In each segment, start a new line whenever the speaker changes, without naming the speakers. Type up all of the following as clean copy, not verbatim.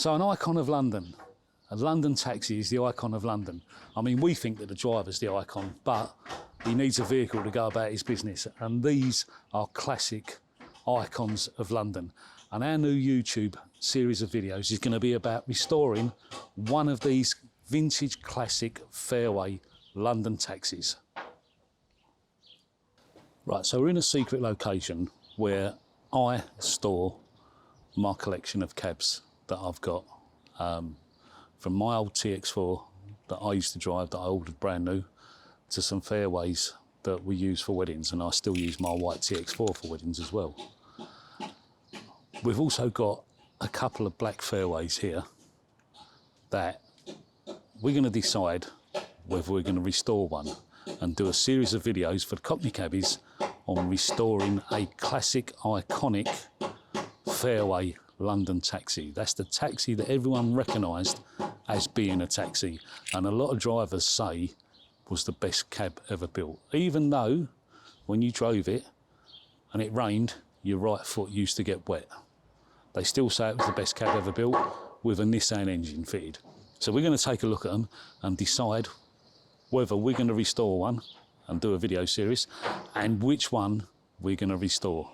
So an icon of London. A London Taxi is the icon of London. I mean, we think that the driver's the icon, but he needs a vehicle to go about his business. And these are classic icons of London. And our new YouTube series of videos is going to be about restoring one of these vintage classic Fairway London taxis. Right, so we're in a secret location where I store my collection of cabs that I've got. From my old TX4 that I used to drive, that I ordered brand new, to some Fairways that we use for weddings, and I still use my white TX4 for weddings as well. We've also got a couple of black Fairways here that we're going to decide whether we're going to restore one and do a series of videos for the Cockney cabbies on restoring a classic, iconic Fairway London taxi. That's the taxi that everyone recognised as being a taxi, and a lot of drivers say was the best cab ever built. Even though when you drove it and it rained, your right foot used to get wet. They still say it was the best cab ever built with a Nissan engine fitted. So we're going to take a look at them and decide whether we're going to restore one and do a video series, and which one we're going to restore.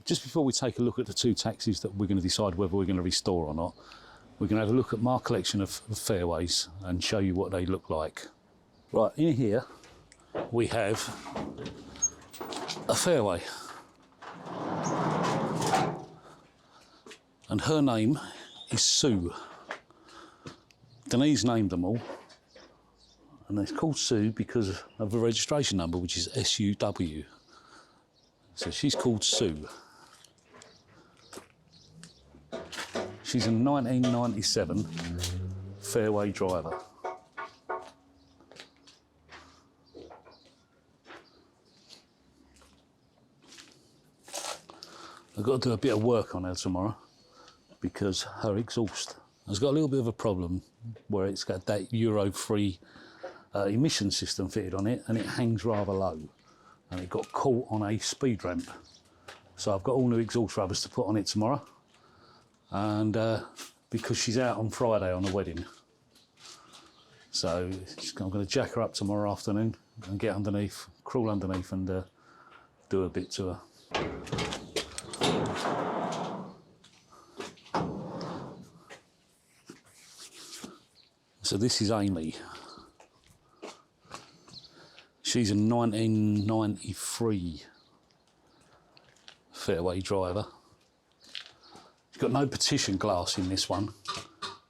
Just before we take a look at the two taxis that we're going to decide whether we're going to restore or not, we're going to have a look at my collection of Fairways and show you what they look like. Right, in here we have a Fairway, and her name is Sue. Denise named them all, and it's called Sue because of the registration number, which is SUW. So she's called Sue. She's a 1997 Fairway driver. I've got to do a bit of work on her tomorrow because her exhaust has got a little bit of a problem where it's got that Euro 3 emission system fitted on it, and it hangs rather low, and it got caught on a speed ramp. So I've got all new exhaust rubbers to put on it tomorrow, and because she's out on Friday on a wedding, so I'm going to jack her up tomorrow afternoon and get underneath, crawl underneath, and do a bit to her. So this is Amy. She's a 1993 Fairway driver. She's got no partition glass in this one.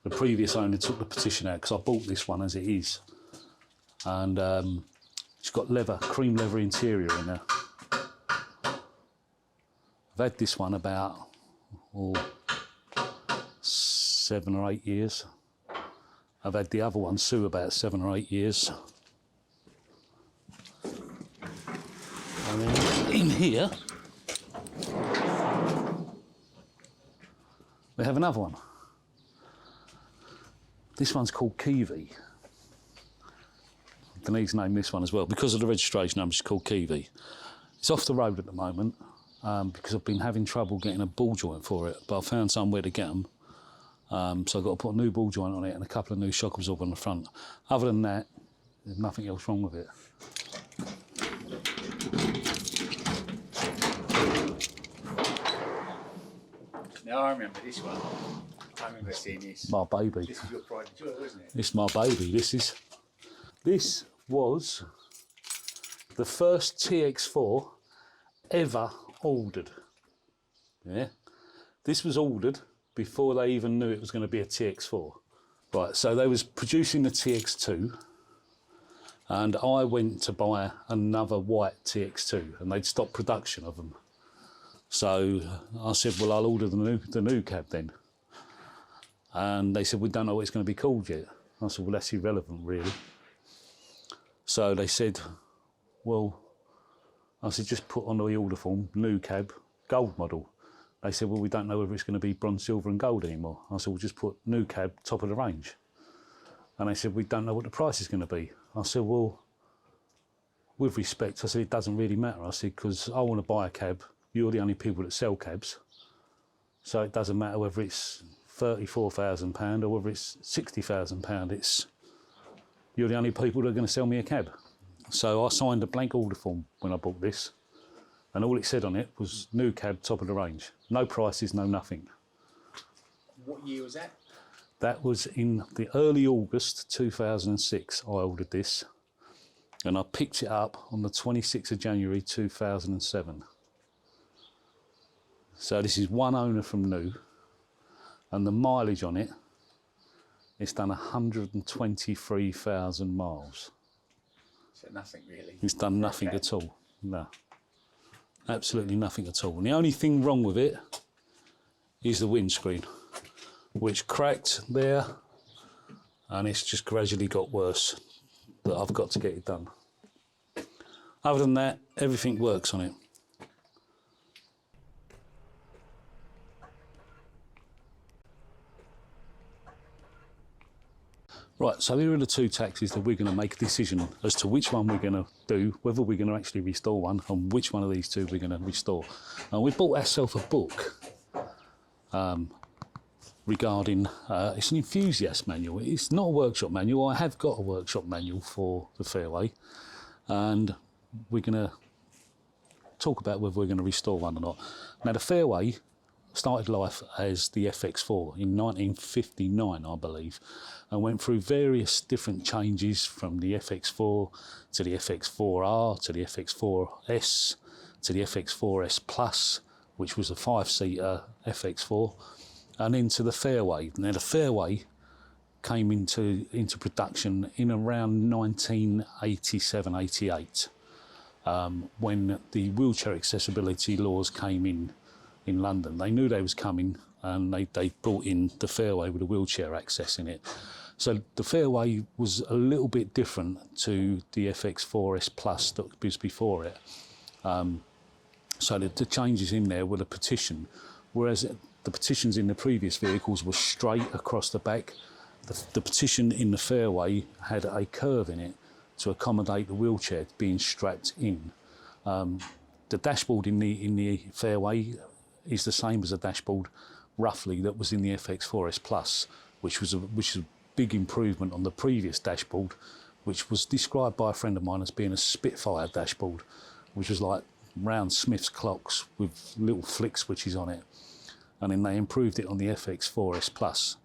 The previous owner took the partition out because I bought this one as it is. And she's got leather, cream leather interior in there. I've had this one about 7 or 8 years. I've had the other one, Sue, about 7 or 8 years. And then in here, we have another one. This one's called Kiwi. Denise named this one as well. Because of the registration number, it's called Kiwi. It's off the road at the moment because I've been having trouble getting a ball joint for it, but I found somewhere to get them. So I've got to put a new ball joint on it and a couple of new shock absorbers on the front. Other than that, there's nothing else wrong with it.
Now I remember this one. I remember seeing this.
My baby.
This is your pride and joy, wasn't it?
This is my baby. This was the first TX4 ever ordered. Yeah, this was ordered before they even knew it was going to be a TX4. Right, so they was producing the TX2, and I went to buy another white TX2, and they'd stopped production of them. So I said, well, I'll order the new cab then. And they said, we don't know what it's going to be called yet. I said, well, that's irrelevant, really. So they said, well, I said, just put on the order form, new cab, gold model. They said, well, we don't know whether it's going to be bronze, silver and gold anymore. I said, we'll just put new cab, top of the range. And they said, we don't know what the price is going to be. I said, well, with respect, I said, it doesn't really matter. I said, because I want to buy a cab. You're the only people that sell cabs. So it doesn't matter whether it's £34,000 or whether it's £60,000, you're the only people that are going to sell me a cab. So I signed a blank order form when I bought this, and all it said on it was new cab, top of the range. No prices, no nothing.
What year was that?
That was in the early August 2006 I ordered this, and I picked it up on the 26th of January 2007. So this is one owner from new, and the mileage on it, it's done 123,000 miles.
So nothing really.
It's done nothing at all, no. Absolutely nothing at all. And the only thing wrong with it is the windscreen, which cracked there, and it's just gradually got worse, that I've got to get it done. Other than that, everything works on it. Right, so here are the two taxis that we're going to make a decision as to which one we're going to do, whether we're going to actually restore one, and which one of these two we're going to restore. And we bought ourselves a book regarding, it's an enthusiast manual. It's not a workshop manual. I have got a workshop manual for the Fairway, and we're going to talk about whether we're going to restore one or not. Now, the Fairway started life as the FX4 in 1959, I believe, and went through various different changes from the FX4 to the FX4R to the FX4S to the FX4S Plus, which was a 5-seater FX4, and into the Fairway. Now, the Fairway came into production in around 1987-88, when the wheelchair accessibility laws came in London. They knew they was coming, and they brought in the Fairway with a wheelchair access in it. So the Fairway was a little bit different to the FX4S Plus that was before it. So the changes in there were the petition, whereas the petitions in the previous vehicles were straight across the back. The petition in the Fairway had a curve in it to accommodate the wheelchair being strapped in. The dashboard in the Fairway is the same as a dashboard, roughly, that was in the FX4S Plus, which was a big improvement on the previous dashboard, which was described by a friend of mine as being a Spitfire dashboard, which was like round Smith's clocks with little flick switches on it. And then they improved it on the FX4S Plus.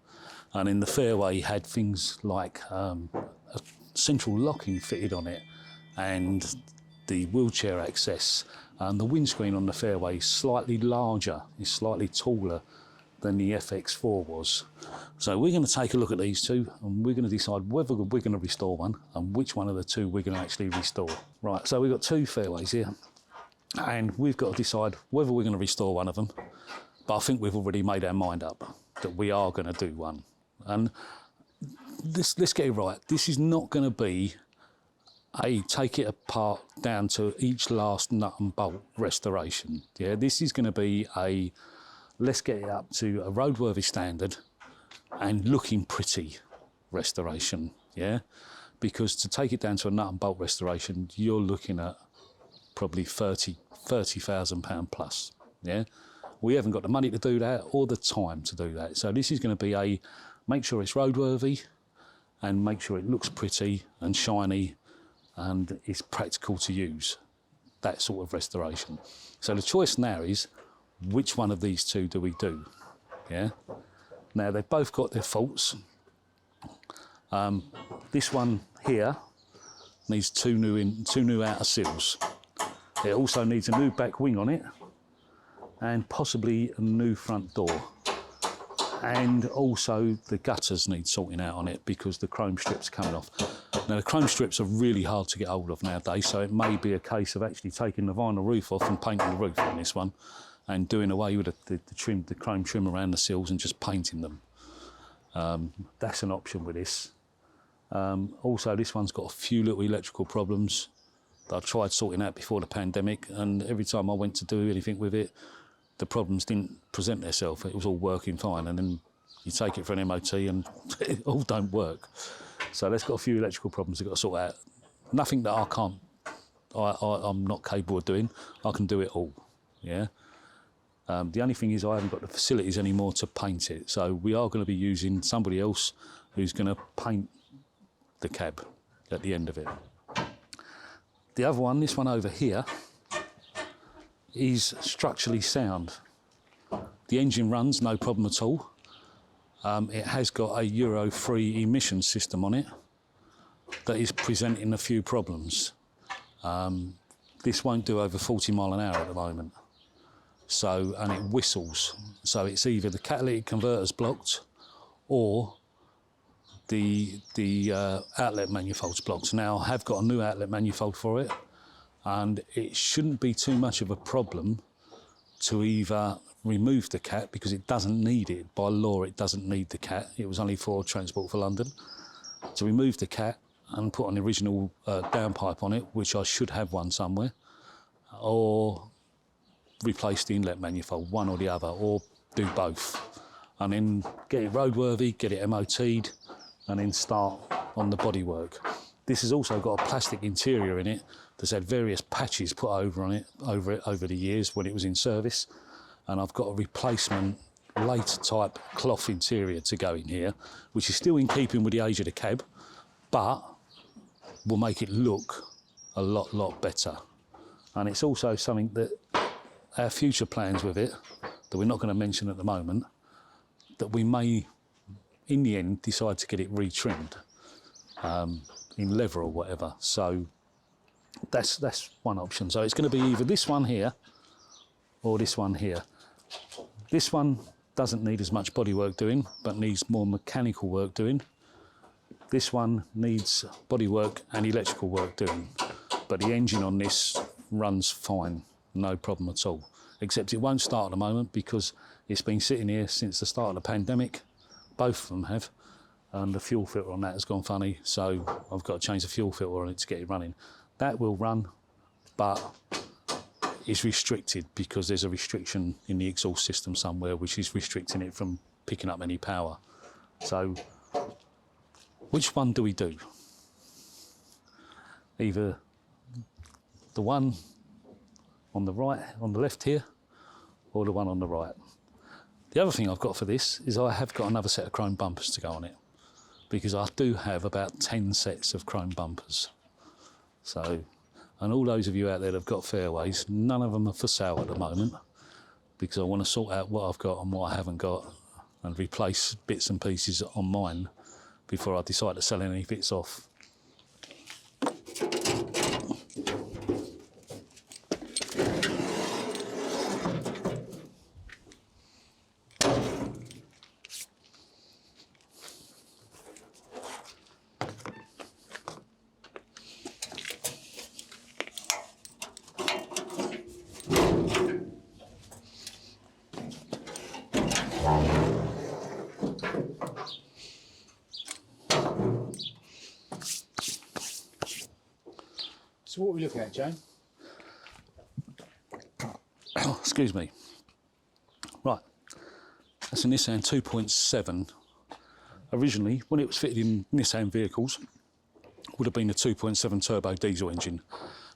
And in the Fairway had things like a central locking fitted on it, and the wheelchair access, and the windscreen on the Fairway is slightly larger, is slightly taller than the FX4 was. So we're going to take a look at these two, and we're going to decide whether we're going to restore one and which one of the two we're going to actually restore. Right, so we've got two Fairways here, and we've got to decide whether we're going to restore one of them, but I think we've already made our mind up that we are going to do one. And let's get it right, this is not going to be a take it apart down to each last nut and bolt restoration. Yeah, this is going to be a let's get it up to a roadworthy standard and looking pretty restoration. Yeah, because to take it down to a nut and bolt restoration, you're looking at probably £30,000 plus. Yeah, we haven't got the money to do that or the time to do that. So this is going to be a make sure it's roadworthy and make sure it looks pretty and shiny and it's practical to use, that sort of restoration. So the choice now is, which one of these two do we do? Yeah. Now they've both got their faults. This one here needs two new outer sills. It also needs a new back wing on it, and possibly a new front door. And also the gutters need sorting out on it because the chrome strips are coming off. Now the chrome strips are really hard to get hold of nowadays, so it may be a case of actually taking the vinyl roof off and painting the roof on this one, and doing away with the chrome trim around the sills and just painting them. That's an option with this. Also, this one's got a few little electrical problems that I tried sorting out before the pandemic, and every time I went to do anything with it, the problems didn't present themselves. It was all working fine, and then you take it for an MOT and it all don't work. So that's got a few electrical problems I've got to sort out. Nothing that I can't, I'm not capable of doing. I can do it all, yeah? The only thing is I haven't got the facilities anymore to paint it, so we are going to be using somebody else who's going to paint the cab at the end of it. The other one, this one over here, is structurally sound. The engine runs, no problem at all. It has got a Euro 3 emission system on it that is presenting a few problems. This won't do over 40 mile an hour at the moment. So, and it whistles. So it's either the catalytic converter's blocked or the outlet manifold's blocked. Now, I have got a new outlet manifold for it, and it shouldn't be too much of a problem to either remove the cat, because it doesn't need it. By law, it doesn't need the cat. It was only for Transport for London. To remove the cat and put an original downpipe on it, which I should have one somewhere, or replace the inlet manifold, one or the other, or do both, and then get it roadworthy, get it MOT'd, and then start on the bodywork. This has also got a plastic interior in it that's had various patches put over it over the years when it was in service, and I've got a replacement later type cloth interior to go in here, which is still in keeping with the age of the cab, but will make it look a lot better. And it's also something that our future plans with it, that we're not going to mention at the moment, that we may, in the end, decide to get it retrimmed in leather or whatever. So that's one option. So it's going to be either this one here or this one here. This one doesn't need as much bodywork doing, but needs more mechanical work doing. This one needs bodywork and electrical work doing, but the engine on this runs fine, no problem at all. Except it won't start at the moment because it's been sitting here since the start of the pandemic. Both of them have, and the fuel filter on that has gone funny, so I've got to change the fuel filter on it to get it running. That will run, but it's restricted because there's a restriction in the exhaust system somewhere which is restricting it from picking up any power. So which one do we do? Either the one on the right, on the left here, or the one on the right. The other thing I've got for this is I have got another set of chrome bumpers to go on it, because I do have about 10 sets of chrome bumpers. So, and all those of you out there that have got Fairways, none of them are for sale at the moment, because I want to sort out what I've got and what I haven't got and replace bits and pieces on mine before I decide to sell any bits off.
So what are we looking at, Joan?
Excuse me. Right, that's a Nissan 2.7. Originally, when it was fitted in Nissan vehicles, would have been a 2.7 turbo diesel engine.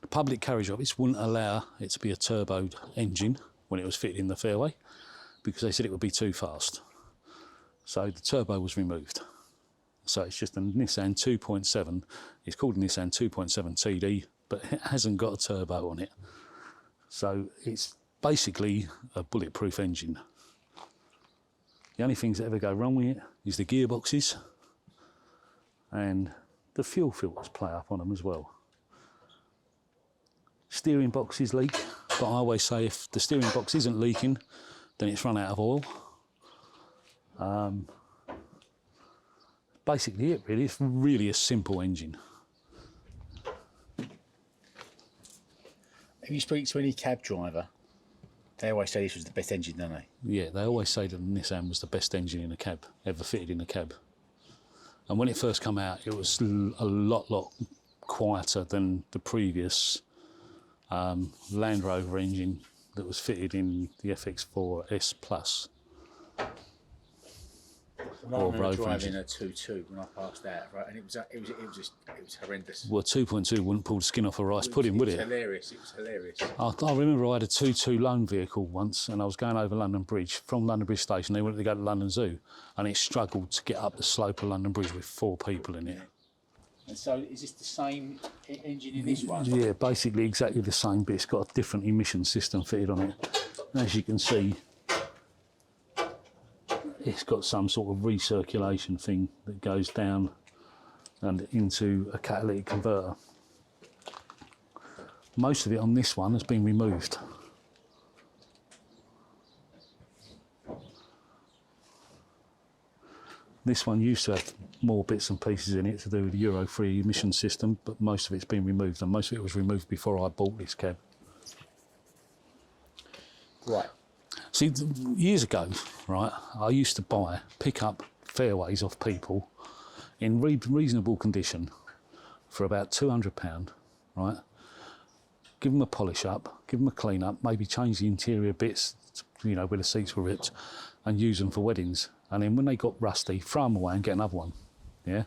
The public carriage office wouldn't allow it to be a turboed engine when it was fitted in the Fairway, because they said it would be too fast. So the turbo was removed. So it's just a Nissan 2.7. It's called a Nissan 2.7 TD, but it hasn't got a turbo on it. So it's basically a bulletproof engine. The only things that ever go wrong with it is the gearboxes, and the fuel filters play up on them as well. Steering boxes leak, but I always say if the steering box isn't leaking, then it's run out of oil. Basically it really, it's really a simple engine.
If you speak to any cab driver, they always say this was the best engine, don't they?
Yeah, they always say that the Nissan was the best engine in a cab, ever fitted in a cab. And when it first came out, it was a lot quieter than the previous Land Rover engine that was fitted in the FX4 S Plus.
I
or
remember
road
driving
frontage.
a 2.2 when I passed that, right, and it was horrendous.
Well, 2.2 wouldn't pull the skin off a rice pudding, would
It
it?
was hilarious. It was hilarious.
I remember I had a 2.2 loan vehicle once, and I was going over London Bridge. From London Bridge Station, they wanted to go to London Zoo, and it struggled to get up the slope of London Bridge with 4 people in it.
And so, is this the same engine in this one?
Yeah, basically exactly the same, but it's got a different emission system fitted on it. As you can see, it's got some sort of recirculation thing that goes down and into a catalytic converter. Most of it on this one has been removed. This one used to have more bits and pieces in it to do with the Euro 3 emission system, but most of it's been removed, and most of it was removed before I bought this cab.
Right.
See, years ago, right, I used to pick up fairways off people in reasonable condition for about £200, right? Give them a polish up, give them a clean up, maybe change the interior bits, you know, where the seats were ripped, and use them for weddings. And then when they got rusty, throw them away and get another one, yeah?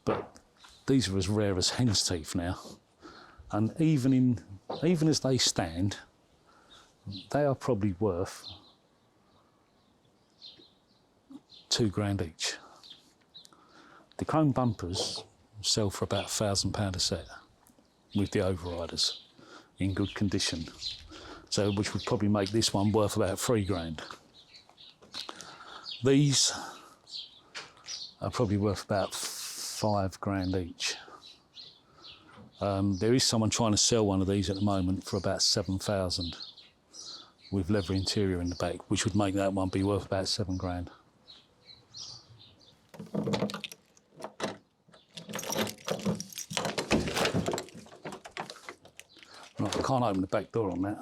But these are as rare as hen's teeth now. And even as they stand, they are probably worth £2,000 each. The chrome bumpers sell for about £1,000 a set with the overriders in good condition. So, which would probably make this one worth about £3,000. These are probably worth about £5,000 each. There is someone trying to sell one of these at the moment for about £7,000 with leather interior in the back, which would make that one be worth about £7,000. Right, I can't open the back door on that,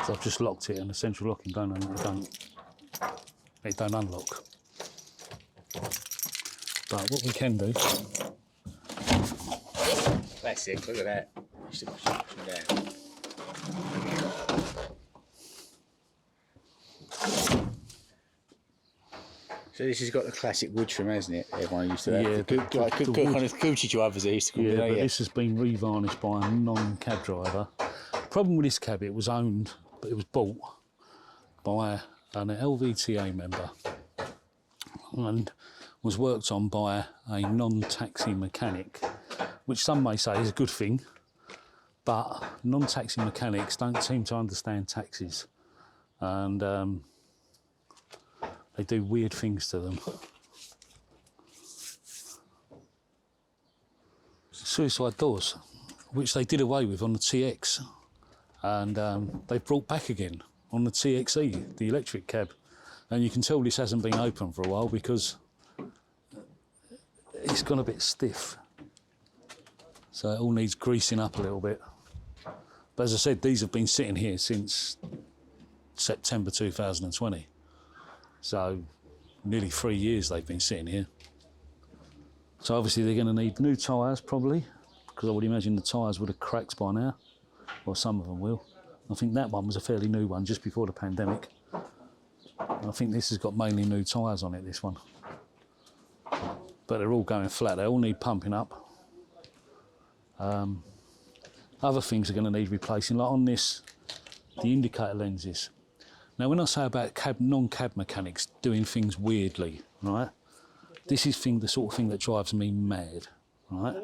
so I've just locked it, and the central locking it don't unlock. But what we can do,
Classic, look at that. Used to push it down. So this has got the classic wood trim, hasn't it? Everyone used to have.
Yeah,
Good kind of Gucci drivers they used to call it.
but this has been revarnished by a non-cab driver. The problem with this cab, it was owned, but it was bought by an LVTA member and was worked on by a non-taxi mechanic, which some may say is a good thing, but non-taxi mechanics don't seem to understand taxis, and they do weird things to them. Suicide doors, which they did away with on the TX, and they've brought back again on the TXE, the electric cab. And you can tell this hasn't been open for a while because it's gone a bit stiff. So it all needs greasing up a little bit. But as I said, these have been sitting here since September 2020. So nearly 3 years they've been sitting here. So obviously they're going to need new tyres probably, because I would imagine the tyres would have cracked by now, or some of them will. I think that one was a fairly new one just before the pandemic. I think this has got mainly new tyres on it, this one. But they're all going flat, they all need pumping up. Other things are going to need replacing, like on this, the indicator lenses. Now when I say about non-cab mechanics doing things weirdly, right? This is the sort of thing that drives me mad, right?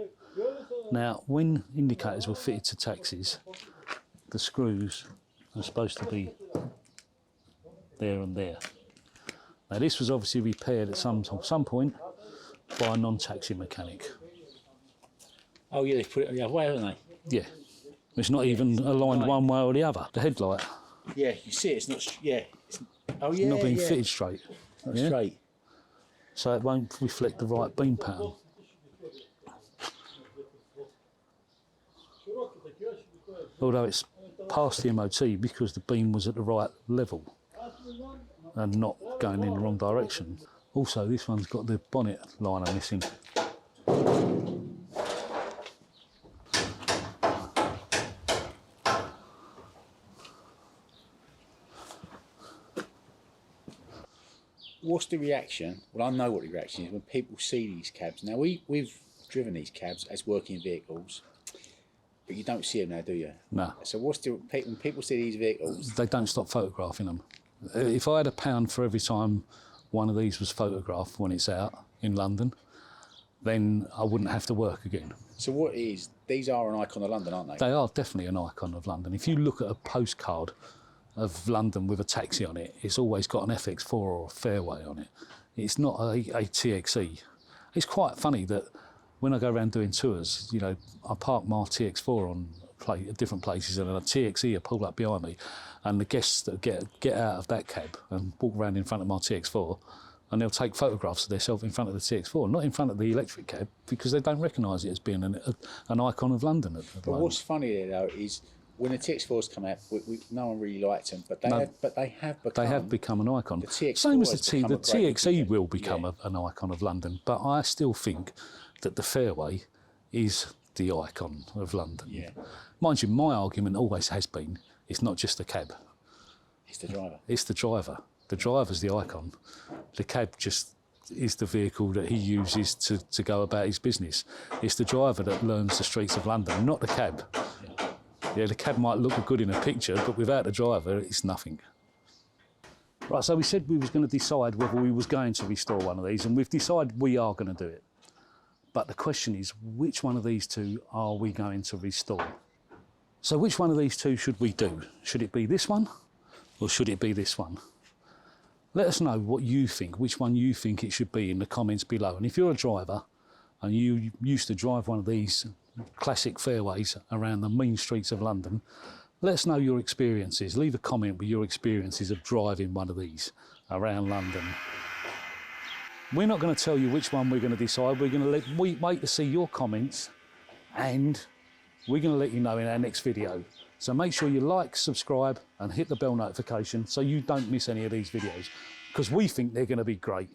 Now when indicators were fitted to taxis, the screws are supposed to be there and there. Now this was obviously repaired at some point by a non-taxi mechanic.
Oh yeah, they put it the other way, haven't they?
Yeah, it's not even aligned one way or the other. The headlight,
Yeah, you see it's not. It's
not being fitted straight.
Not straight.
So it won't reflect the right beam pattern. Although it's past the MOT because the beam was at the right level and not going in the wrong direction. Also, this one's got the bonnet liner missing.
what's the reaction? Well, I know what the reaction is when people see these cabs. Now, we've driven these cabs as working vehicles, but you don't see them now, do you?
No.
So when people see these vehicles?
They don't stop photographing them. If I had £1 for every time one of these was photographed when it's out in London, then I wouldn't have to work again.
So these are an icon of London, aren't they?
They are definitely an icon of London. If you look at a postcard of London with a taxi on it, it's always got an FX4 or a Fairway on it. It's not a TXE. It's quite funny that when I go around doing tours, you know, I park my TX4 on different places, and a TXE will pull up behind me, and the guests that get out of that cab and walk around in front of my TX4, and they'll take photographs of themselves in front of the TX4, not in front of the electric cab, because they don't recognise it as being an icon of London at the moment.
But what's funny there, though, is when the TX4s come out, no one really liked them, but they have become
an icon.
The TX4
Same as the TXE will
become
become an icon of London, but I still think that the Fairway is the icon of London.
Yeah.
Mind you, my argument always has been, it's not just the cab.
It's the driver.
It's the driver. The driver's the icon. The cab just is the vehicle that he uses to go about his business. It's the driver that learns the streets of London, not the cab. Yeah, the cab might look good in a picture, but without the driver, it's nothing. Right, so we said we was going to decide whether we was going to restore one of these, and we've decided we are going to do it. But the question is, which one of these two are we going to restore? So which one of these two should we do? Should it be this one, or should it be this one? Let us know what you think, which one you think it should be in the comments below. And if you're a driver and you used to drive one of these classic Fairways around the mean streets of London, let us know your experiences. Leave a comment with your experiences of driving one of these around London. We're not going to tell you which one we're going to decide. We're going to wait to see your comments, and we're going to let you know in our next video. So make sure you like, subscribe and hit the bell notification so you don't miss any of these videos, because we think they're going to be great.